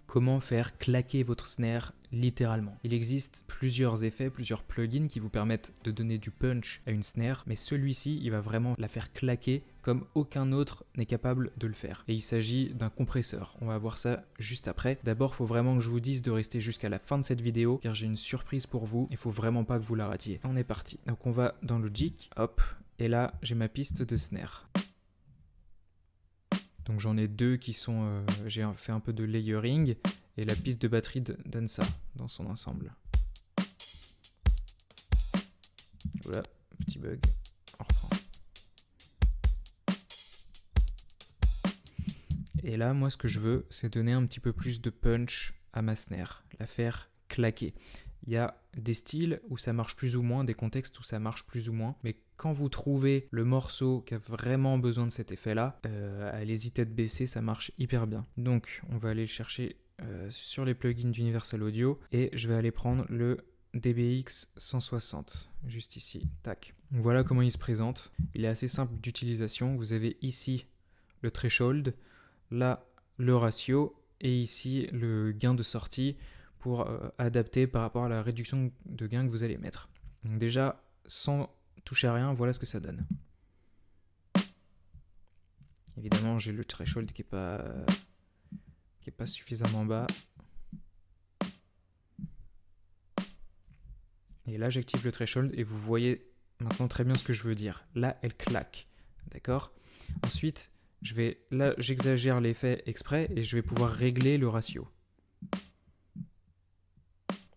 comment faire claquer votre snare littéralement. Il existe plusieurs effets, plusieurs plugins qui vous permettent de donner du punch à une snare, mais celui-ci, il va vraiment la faire claquer comme aucun autre n'est capable de le faire. Et il s'agit d'un compresseur. On va voir ça juste après. D'abord, il faut vraiment que je vous dise de rester jusqu'à la fin de cette vidéo, car j'ai une surprise pour vous. Il faut vraiment pas que vous la ratiez. On est parti. Donc on va dans Logic, hop, et là, j'ai ma piste de snare. Donc j'en ai deux qui sont, j'ai fait un peu de layering, et la piste de batterie donne ça dans son ensemble. Voilà, petit bug, on reprend. Et là, moi, ce que je veux, c'est donner un petit peu plus de punch à ma snare, la faire claquer. Il y a des styles où ça marche plus ou moins, des contextes où ça marche plus ou moins, mais quand vous trouvez le morceau qui a vraiment besoin de cet effet-là, allez-y tête baissée, ça marche hyper bien. Donc, on va aller chercher sur les plugins d'Universal Audio et je vais aller prendre le DBX 160, juste ici, tac. Donc, voilà comment il se présente. Il est assez simple d'utilisation. Vous avez ici le threshold, là le ratio et ici le gain de sortie pour adapter par rapport à la réduction de gain que vous allez mettre. Donc déjà, sans toucher à rien, voilà ce que ça donne. Évidemment, j'ai le threshold qui est pas suffisamment bas. Et là, j'active le threshold et vous voyez maintenant très bien ce que je veux dire. Là, elle claque, d'accord ? Ensuite, là, j'exagère l'effet exprès et je vais pouvoir régler le ratio.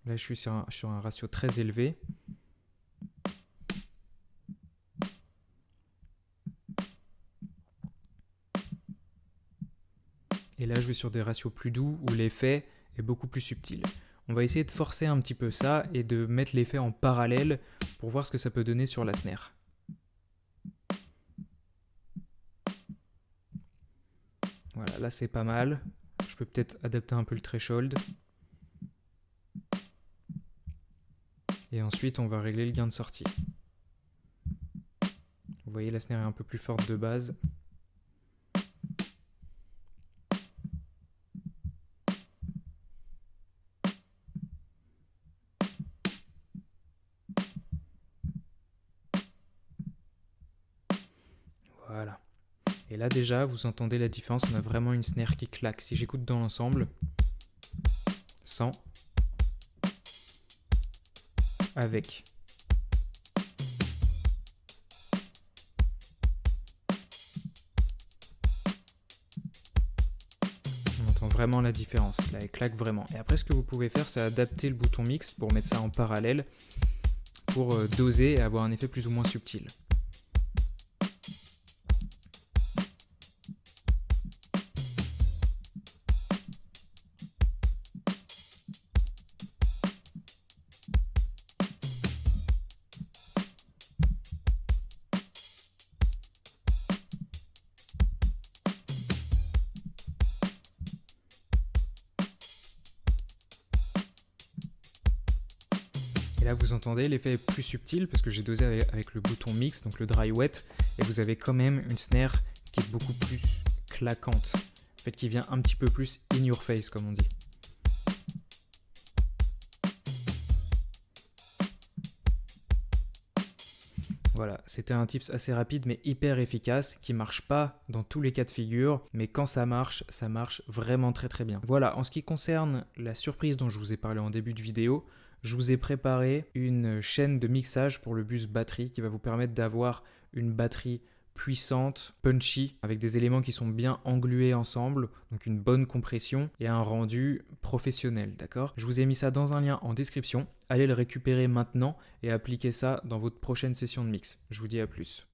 Là, je suis sur un ratio très élevé. Et là, je vais sur des ratios plus doux où l'effet est beaucoup plus subtil. On va essayer de forcer un petit peu ça et de mettre l'effet en parallèle pour voir ce que ça peut donner sur la snare. Voilà, là c'est pas mal. Je peux peut-être adapter un peu le threshold. Et ensuite, on va régler le gain de sortie. Vous voyez, la snare est un peu plus forte de base. Voilà. Et là déjà, vous entendez la différence, on a vraiment une snare qui claque. Si j'écoute dans l'ensemble, sans, avec. On entend vraiment la différence, là elle claque vraiment. Et après ce que vous pouvez faire, c'est adapter le bouton mix pour mettre ça en parallèle, pour doser et avoir un effet plus ou moins subtil. Et là, vous entendez, l'effet est plus subtil parce que j'ai dosé avec le bouton mix, donc le dry wet, et vous avez quand même une snare qui est beaucoup plus claquante, en fait, qui vient un petit peu plus in your face, comme on dit. Voilà, c'était un tips assez rapide mais hyper efficace qui marche pas dans tous les cas de figure, mais quand ça marche vraiment très très bien. Voilà, en ce qui concerne la surprise dont je vous ai parlé en début de vidéo, je vous ai préparé une chaîne de mixage pour le bus batterie qui va vous permettre d'avoir une batterie puissante, punchy, avec des éléments qui sont bien englués ensemble, donc une bonne compression et un rendu professionnel, d'accord ? Je vous ai mis ça dans un lien en description, allez le récupérer maintenant et appliquer ça dans votre prochaine session de mix. Je vous dis à plus.